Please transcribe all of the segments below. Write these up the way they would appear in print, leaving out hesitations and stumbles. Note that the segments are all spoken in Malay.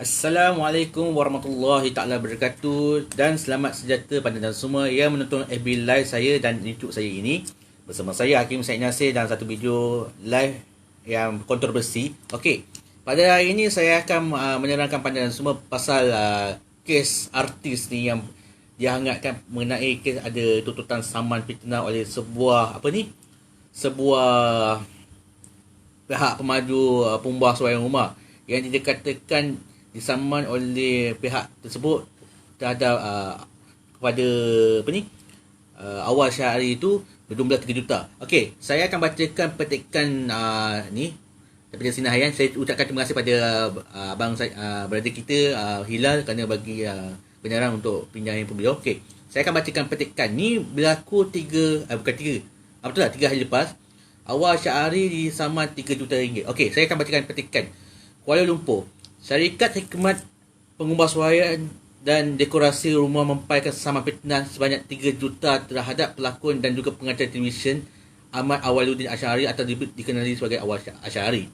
Assalamualaikum warahmatullahi taala wabarakatuh dan selamat sejahtera pada anda semua yang menonton FB Live saya dan YouTube saya ini. Bersama saya Hakim Said Nasir dalam satu video live yang kontroversi. Okey, pada hari ini saya akan menerangkan pada anda semua pasal kes artis ni yang dihangatkan mengenai kes ada tuntutan saman fitnah oleh sebuah sebuah pihak pemaju pembuah sebarang rumah yang dikatakan disaman oleh pihak tersebut terhadap kepada awal Syahari itu berjumlah 3 juta. Okey, saya akan bacakan petikan ni daripada Sinahayan. Saya ucapkan terima kasih pada abang saya, brother kita Hilal kerana bagi kebenaran untuk pinjaman beliau. Okey, saya akan bacakan petikan ni berlaku 3 hari lepas. Awal Syahari disaman 3 juta ringgit. Okey, saya akan bacakan petikan. Kuala Lumpur, Syarikat Hikmat Pengubahsuaian dan Dekorasi Rumah mempailkan saman fitnah sebanyak 3 juta terhadap pelakon dan juga pengacara televisyen Ahmad Awaluddin Asy'ari atau dikenali sebagai Awal Asy'ari.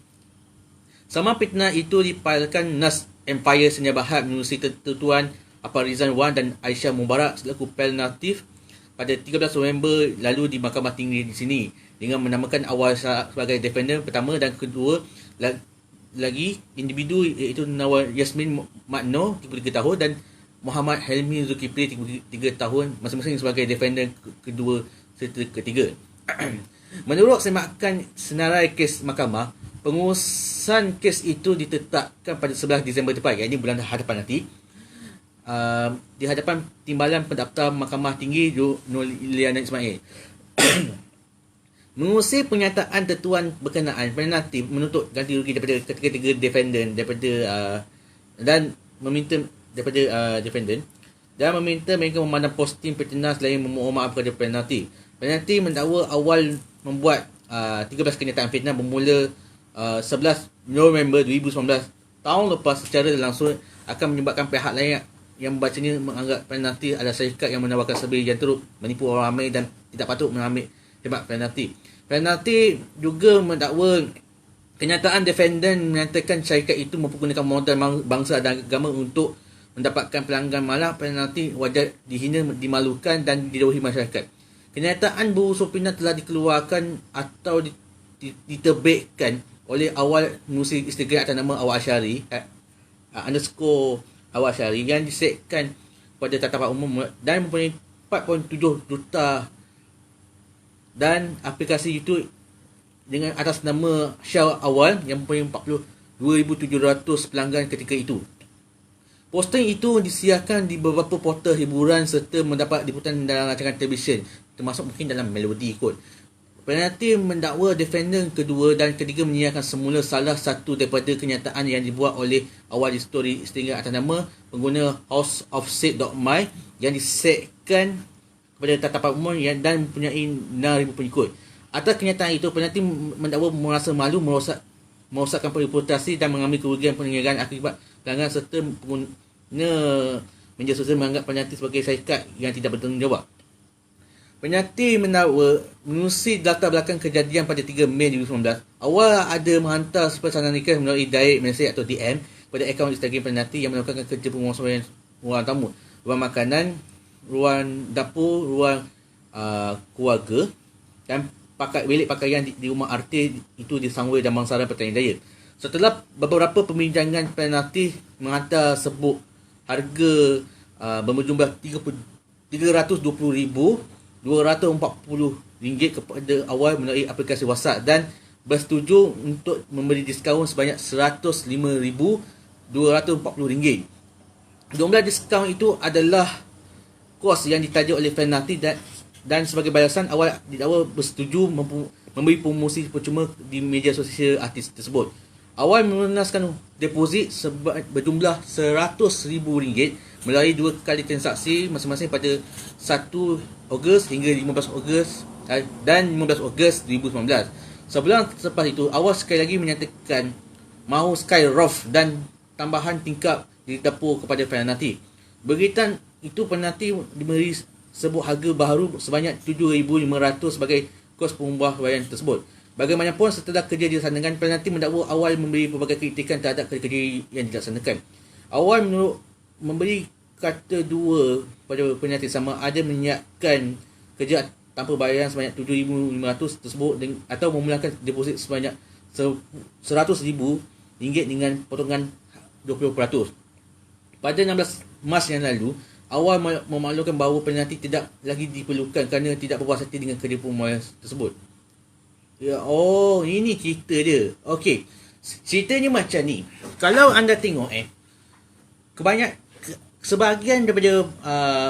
Saman fitnah itu dipailkan Nas Empire Senia Berhad menerusi Tuan Aparizan Wan dan Aisyah Mubarak selaku pelnatif pada 13 November lalu di Mahkamah Tinggi di sini dengan menamakan Awal sebagai defender pertama dan kedua lagi individu iaitu Nawal Yasmin Makno 33 tahun dan Muhammad Helmi Zulkifli 33 tahun masing-masing sebagai defender kedua serta ketiga. Menurut semakan senarai kes mahkamah, pengurusan kes itu ditetapkan pada 11 Disember tepat, iaitu bulan hadapan nanti, di hadapan Timbalan Pendaftar Mahkamah Tinggi Nur Liana Ismail. Mengusir pernyataan tertuan berkenaan, penalti menuntut ganti rugi daripada ketiga defendant dan meminta mereka memandang posting fitnah selain memohon maaf kepada penalti. Penalti mendakwa Awal membuat 13 kenyataan fitnah bermula 11 November 2019 tahun lepas secara langsung akan menyebabkan pihak lain yang membacanya menganggap penalti adalah syarikat yang menawarkan servis yang teruk, menipu orang ramai dan tidak patut mengambil hebat penalti. Penalti juga mendakwa kenyataan defendant menyatakan syarikat itu mempergunakan modal bangsa dan agama untuk mendapatkan pelanggan, malah penalti wajar dihina, dimalukan dan dijauhi masyarakat. Kenyataan berunsur fitnah telah dikeluarkan atau diterbitkan oleh Awal menerusi Instagram atas nama Awal Asy'ari _ Awal Asy'ari yang disektkan pada tatapan umum dan mempunyai 4.7 juta dan aplikasi itu dengan atas nama Syah Awal yang mempunyai 42,700 pelanggan ketika itu. Posting itu disiarkan di beberapa portal hiburan serta mendapat liputan dalam rancangan televisyen, termasuk mungkin dalam Melodi kot. Penalti mendakwa defendant kedua dan ketiga menyiarkan semula salah satu daripada kenyataan yang dibuat oleh Awal di story Instagram atas nama pengguna houseofsaid.my yang disektkan kepada tatapan umum dan mempunyai 6,000 pengikut. Atas kenyataan itu, penalti mendakwa merasa malu merosakkan reputasi dan mengambil kerugian penyelenggaraan akibat pelanggan serta pengguna media sosial menganggap penalti sebagai syarikat yang tidak bertanggungjawab. Penalti mendakwa menerusi latar belakang kejadian pada 3 Mei 2019, Awal ada menghantar pesanan request melalui direct message atau DM pada akaun Instagram penalti yang melakukan kerja penguasaan ruang tamu, ruang makanan, ruang dapur, ruang keluarga dan bilik pakaian di rumah artis itu di Sangway dan Bangsaran Petani Jaya. Setelah beberapa perbincangan, penalti menghantar sebut harga berjumlah RM320,240 kepada Awal melalui aplikasi WhatsApp dan bersetuju untuk memberi diskaun sebanyak RM105,240. Jumlah diskaun itu adalah kos yang ditaja oleh penalti dan sebagai balasan Awal didakwa bersetuju memberi promosi percuma di media sosial artis tersebut. Awal melunaskan deposit berjumlah RM100,000 melalui 2 kali transaksi masing-masing pada 1 Ogos hingga 15 Ogos dan 15 Ogos 2019. Sebulan selepas itu, Awal sekali lagi menyatakan mahu Skyroft dan tambahan tingkap di dapur kepada penalti. Berkaitan itu, penalti diberi sebut harga baharu sebanyak RM7,500 sebagai kos pembuahwayaan tersebut. Bagaimanapun, setelah kerja dilaksanakan, penalti mendakwa Awal memberi pelbagai kritikan terhadap kerja yang dilaksanakan. Awal memberi kata dua pada penyakit sama ada menyiapkan kerja tanpa bayaran sebanyak 7,500 tersebut atau memulakan deposit sebanyak RM100,000 dengan potongan 20%. Pada 16 Mac yang lalu, awal memaklumkan bahawa penalti tidak lagi diperlukan kerana tidak berpuas hati dengan kerja pembayaran tersebut. Ya, oh, ini cerita dia. Okey. Ceritanya macam ni. Kalau anda tengok sebahagian daripada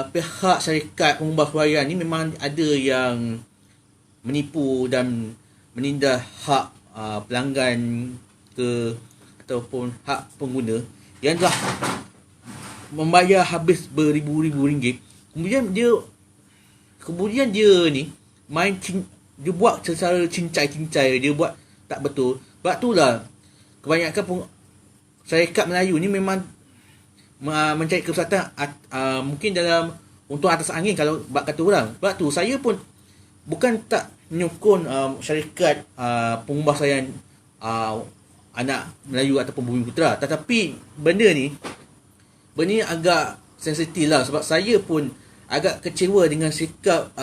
pihak syarikat pengubah suara ni memang ada yang menipu dan menindas hak pelanggan ataupun hak pengguna yang dah membayar habis beribu-ribu ringgit. Kemudian dia ni dia buat secara cincai-cincai, dia buat tak betul. Sebab itulah kebanyakan syarikat Melayu ni memang mencari kesempatan mungkin dalam untung atas angin kalau bab kata orang. Sebab tu saya pun bukan tak menyokong syarikat pengubahsayan anak Melayu ataupun Bumi Putera, tetapi benda ni agak sensitif lah, sebab saya pun agak kecewa dengan sikap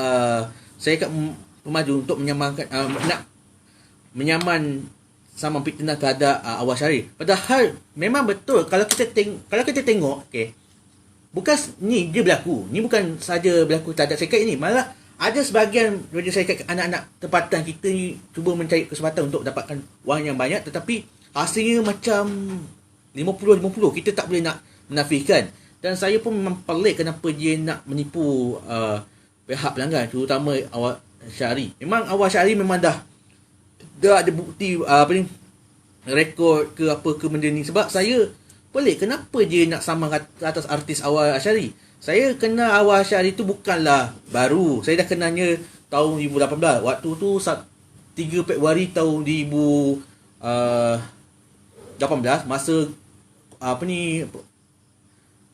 syarikat pemaju untuk menyaman sama fitnah terhadap Awal Syarif. Padahal memang betul kalau kita tengok bukan ni dia berlaku. Ni bukan saja berlaku terhadap syarikat ini, malah ada sebahagian daripada syarikat anak-anak tempatan kita ni cuba mencari kesempatan untuk dapatkan wang yang banyak, tetapi hasilnya macam 50-50. Kita tak boleh nak menafikan. Dan saya pun memang pelik kenapa dia nak menipu pihak pelanggan, terutama Awal Syarif. Memang Awal Syarif memang dah ada bukti rekod ke apa ke benda ni. Sebab saya pelik kenapa dia nak sama atas artis Awal Syarif. Saya kenal Awal Syarif tu bukanlah baru. Saya dah kenalnya tahun 2018. Waktu tu 3 Februari tahun 2018, masa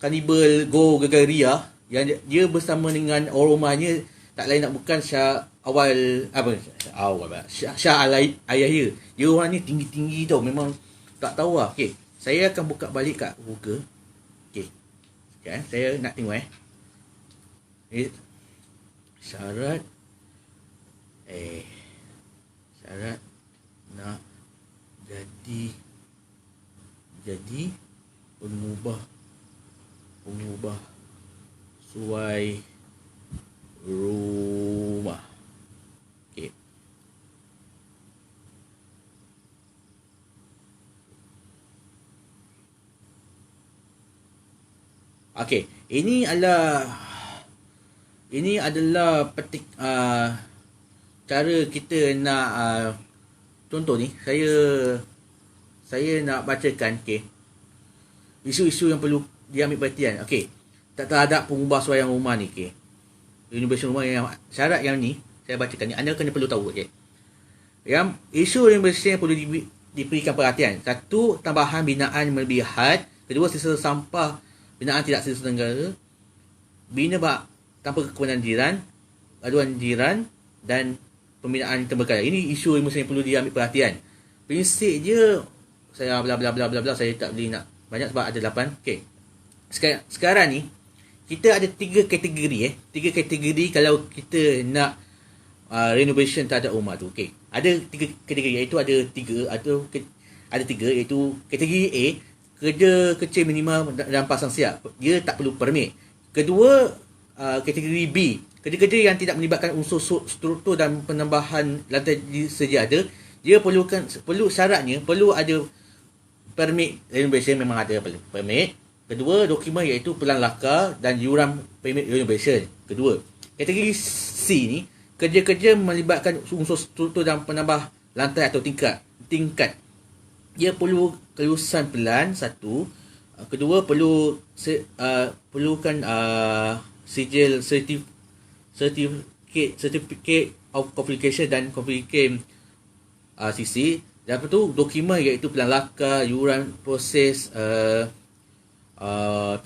Kanibal Go Gagaria, yang dia bersama dengan orang rumahnya, tak lain nak bukan Syah Ayahya. Dia orang ni tinggi-tinggi tau, memang tak tahu lah. Okey, saya akan buka balik kat Google. Okey, sekarang saya nak tengok syarat nak jadi pengubah suai rumah. Okey. Okey, ini adalah cara kita nak contoh ni. Saya nak bacakan isu-isu yang perlu diambil perhatian. Okey, terhadap pengubah suai rumah ni. Renovation rumah yang syarat yang ni saya bacakan ni, anda kena perlu tahu. Yang isu renovation yang perlu diberikan perhatian. 1. Tambahan binaan melebihi had. 2. Sisa sampah binaan tidak selesa negara. Bina tanpa kewenangan jiran, aduan jiran dan pembinaan terbengkalai. Ini isu renovation yang perlu diambil perhatian. Prinsip dia saya bla bla bla bla bla, saya tak boleh nak banyak sebab ada 8. Okey. Sekarang ni kita ada 3 kategori 3 kategori kalau kita nak renovation terhadap rumah tu. Okey. Ada 3 kategori, iaitu ada 3 iaitu kategori A, kerja kecil minimal dan pasang siap. Dia tak perlu permit. Kedua, kategori B, kerja-kerja yang tidak melibatkan unsur struktur dan penambahan lantai sedia ada. Dia syaratnya perlu ada permit renovation, memang ada permit. Kedua, dokumen iaitu pelan laka dan yuran permit renovation. Kedua, kategori C ni, kerja-kerja melibatkan unsur struktur dan penambah lantai atau tingkat. Dia perlu kelulusan pelan, satu. Kedua, perlukan sijil certificate of qualification dan qualification CC. Dan lepas tu dokumen iaitu pelan laka, yuran proses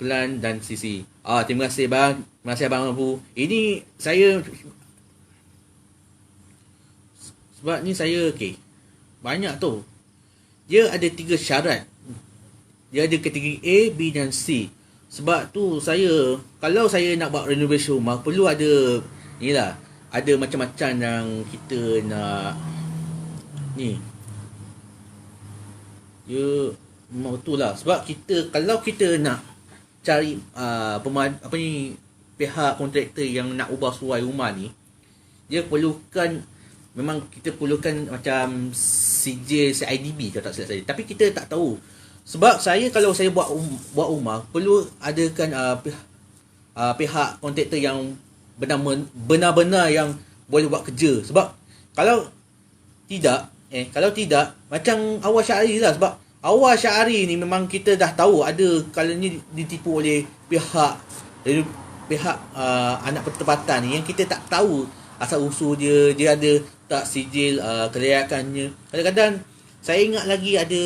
pelan dan CC. Terima kasih bang. Terima kasih abang Abu. Ini saya sebab ni saya banyak tu. Dia ada 3 syarat. dia ada kategori A, B dan C. Sebab tu kalau saya nak buat renovation rumah, perlu ada ni lah, ada macam-macam yang kita nak ni. Ya, memang betul lah. Sebab kalau kita nak cari pihak kontraktor yang nak ubah suai rumah ni, dia memang kita perlukan macam sijil CIDB kalau tak silap saya. Tapi kita tak tahu. Sebab kalau saya buat rumah, perlu adakan pihak kontraktor yang benar-benar yang boleh buat kerja. Sebab kalau tidak macam awal Syahri lah. Sebab awal Syahri ni memang kita dah tahu ada kalanya ditipu oleh pihak anak pertempatan ni, yang kita tak tahu asal usul dia ada tak sijil kelayakannya. Kadang-kadang saya ingat lagi ada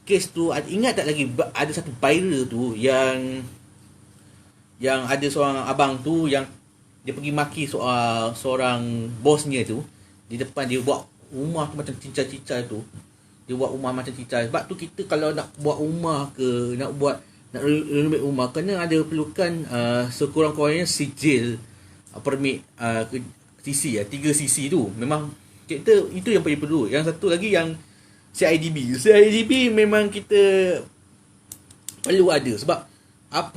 kes tu, ingat tak lagi ada satu viral tu yang ada seorang abang tu yang dia pergi maki seorang bosnya tu di depan. Dia buat rumah tu macam cincai-cincai tu. Dia buat rumah macam cincai. Sebab tu kita kalau nak buat rumah ke, nak renovate rumah, kena ada perlukan sekurang-kurangnya sijil permit CC 3 CC tu. Memang kita itu yang paling perlu. Yang satu lagi yang CIDB memang kita perlu ada. Sebab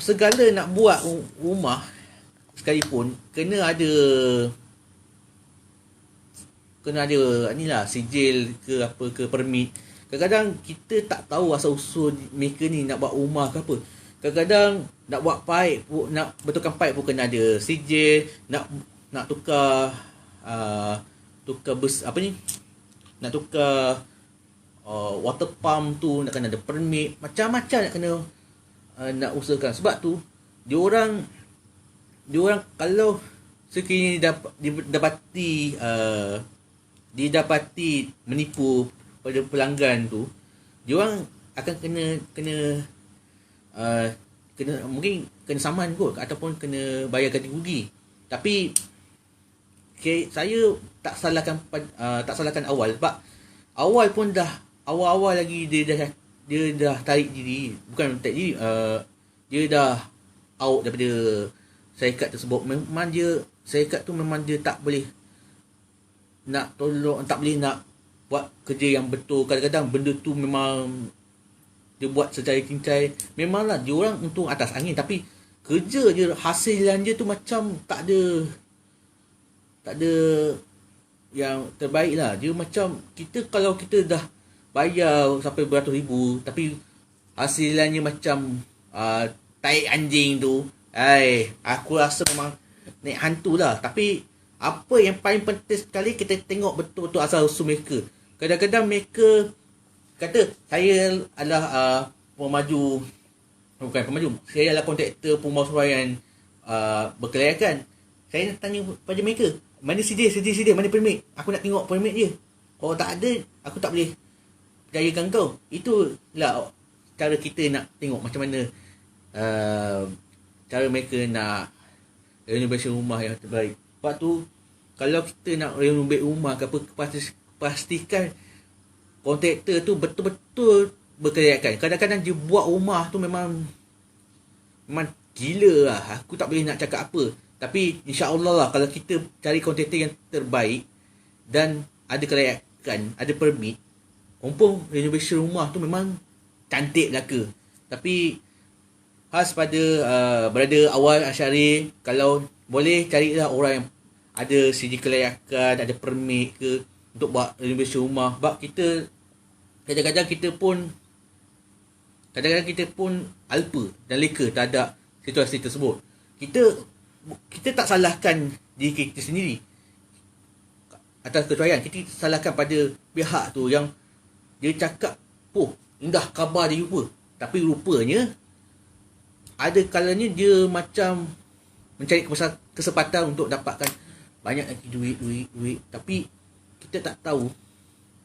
segala nak buat rumah sekalipun kena ada inilah sijil ke apa ke permit. Kadang-kadang kita tak tahu asal usul mereka ni nak buat rumah ke apa. Kadang-kadang nak buat pipe, nak betulkan pipe pun kena ada sijil. Nak tukar nak tukar water pump tu nak kena ada permit. Macam-macam nak kena nak usahakan. Sebab tu diorang kalau sekiranya didapati menipu pada pelanggan tu, diorang akan kena mungkin kena saman kot, ataupun kena bayar ganti rugi. Tapi saya tak salahkan awal. Sebab awal pun awal lagi dia dah tarik diri. Bukan tarik diri, dia dah out daripada syarikat tersebut. Memang syarikat tu memang dia tak boleh nak tolong, tak boleh nak buat kerja yang betul. Kadang-kadang benda tu memang dia buat secara cincai. Memanglah dia orang untung atas angin, tapi kerja je, hasilan je tu macam tak ada yang terbaik lah. Dia macam kalau kita dah bayar sampai beratus ribu, tapi hasilannya macam taik anjing tu, aku rasa memang naik hantu lah. Tapi apa yang paling penting sekali, kita tengok betul-betul asal usul mereka. Kadang-kadang mereka kata saya adalah saya adalah kontraktor pemasraian berkelayakan. Saya nak tanya pada mereka, mana CD, mana permit? Aku nak tengok permit je. Kalau tak ada, aku tak boleh percayakan kau. Itulah cara kita nak tengok macam mana cara mereka nak renovation rumah yang terbaik. Sebab tu kalau kita nak renovate rumah ke apa, pastikan kontraktor tu betul-betul berkelayakan. Kadang-kadang dia buat rumah tu memang gila lah. Aku tak boleh nak cakap apa. Tapi insya-Allah lah, kalau kita cari kontraktor yang terbaik dan ada kelayakan, ada permit, confirm renovation rumah tu memang cantik belaka. Tapi khas pada berada awal Syahri, kalau boleh carilah orang yang ada sijil kelayakan, ada permit ke untuk buat renovation rumah. Sebab kadang-kadang kita pun alpa dan leka terhadap situasi tersebut. Kita tak salahkan diri kita sendiri atas kecuaian. Kita salahkan pada pihak tu yang dia cakap, indah khabar dia rupa. Tapi rupanya ada kalanya dia macam mencari kesempatan untuk dapatkan banyak lagi duit. Tapi kita tak tahu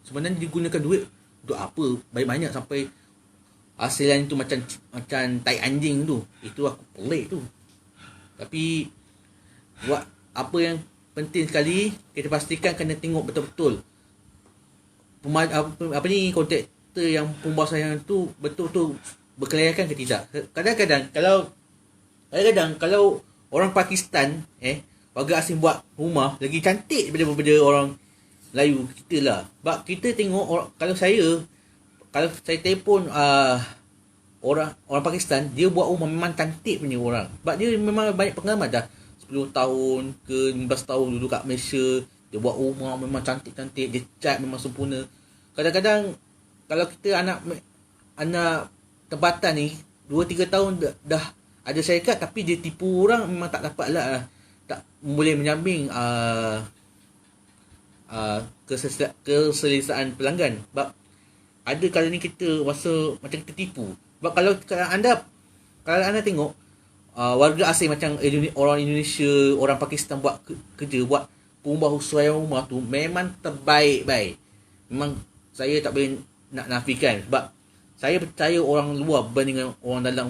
sebenarnya dia gunakan duit untuk apa banyak-banyak sampai hasilan tu macam tai anjing tu. Itu aku pelik tu. Tapi buat apa yang penting sekali, kita pastikan kena tengok betul-betul kontraktor yang pembuasan tu betul-betul berkelayakan ke tidak. Kadang-kadang kalau orang Pakistan warga asing buat rumah lagi cantik daripada orang Melayu kita lah. Sebab kita tengok kalau saya telefon orang Pakistan, dia buat rumah memang cantik punya orang. Sebab dia memang banyak pengalaman dah. 10 tahun ke 15 tahun dulu kat Malaysia, dia buat rumah memang cantik-cantik, dia cat memang sempurna. Kadang-kadang kalau kita anak tempatan ni 2-3 tahun dah ada syarikat, tapi dia tipu orang, memang tak dapat lah, tak boleh menjamin keselesaan pelanggan. Sebab ada kali ni kita rasa macam kita tipu. Sebab kalau anda tengok warga asing macam orang Indonesia, orang Pakistan buat kerja, buat perubatan rumah tu memang terbaik-baik. Memang saya tak boleh nak nafikan, sebab saya percaya orang luar berbanding dengan orang dalam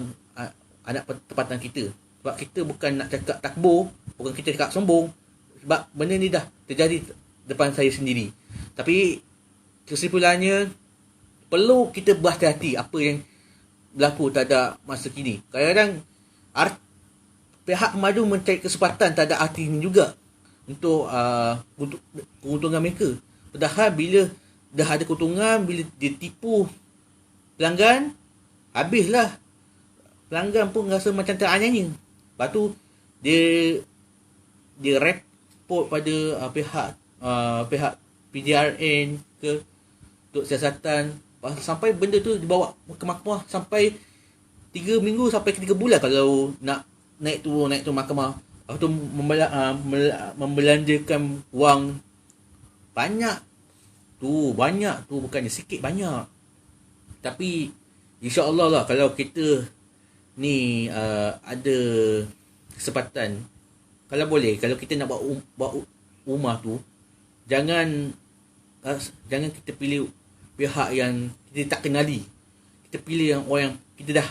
anak tempatan kita. Sebab kita bukan nak cakap takbur, bukan kita cakap sombong, sebab benda ni dah terjadi depan saya sendiri. Tapi kesimpulannya, perlu kita berhati-hati apa yang berlaku pada masa kini. Kadang-kadang pihak pemadu mencari kesempatan tak ada arti ini juga untuk keuntungan mereka. Padahal bila dah ada keuntungan, bila dia tipu pelanggan, habislah. Pelanggan pun rasa macam teranyanya. Lepas tu dia report pada pihak PJRN ke untuk siasatan, sampai benda tu dibawa ke mahkamah sampai 3 minggu sampai 3 bulan kalau nak naik turun mahkamah. Lepas tu membelanjakan wang banyak tu, bukannya sikit, banyak. Tapi insya-Allah lah, kalau kita ni ada kesempatan, kalau boleh, kalau kita nak buat rumah tu, jangan kita pilih pihak yang kita tak kenali. Kita pilih yang orang yang kita dah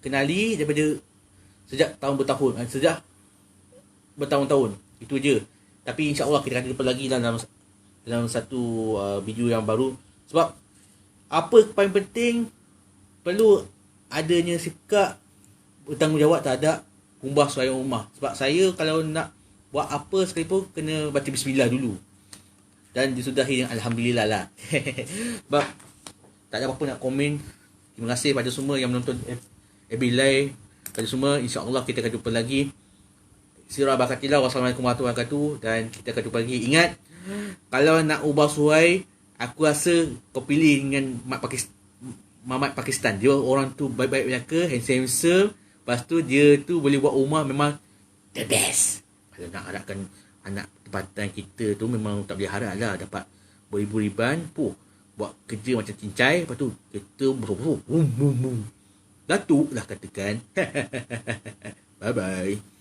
kenali daripada sejak bertahun-tahun. Itu je. Tapi insya-Allah kita akan jumpa lagi dalam satu video yang baru. Sebab apa paling penting, perlu adanya sikap bertanggungjawab terhadap pembuatan rumah. Sebab saya kalau nak buat apa sekalipun, kena baca bismillah dulu, dan disudahi dengan alhamdulillah lah. Sebab tak ada apa-apa nak komen. Terima kasih pada semua yang menonton FB Live. Pada semua, insya-Allah kita akan jumpa lagi. Sirah bakatillah. Wassalamualaikum warahmatullahi wabarakatuh. Dan kita akan jumpa lagi. Ingat, kalau nak ubah suai, aku rasa kau pilih dengan Mamat Pakistan. Dia orang tu baik-baik belaka, handsome. Lepas tu dia tu boleh buat rumah memang the best. Kalau nak harapkan anak tempatan kita tu, memang tak boleh harap lah dapat beribu-riban. Buat kerja macam cincai. Lepas tu kita Datuk lah katakan. Bye-bye.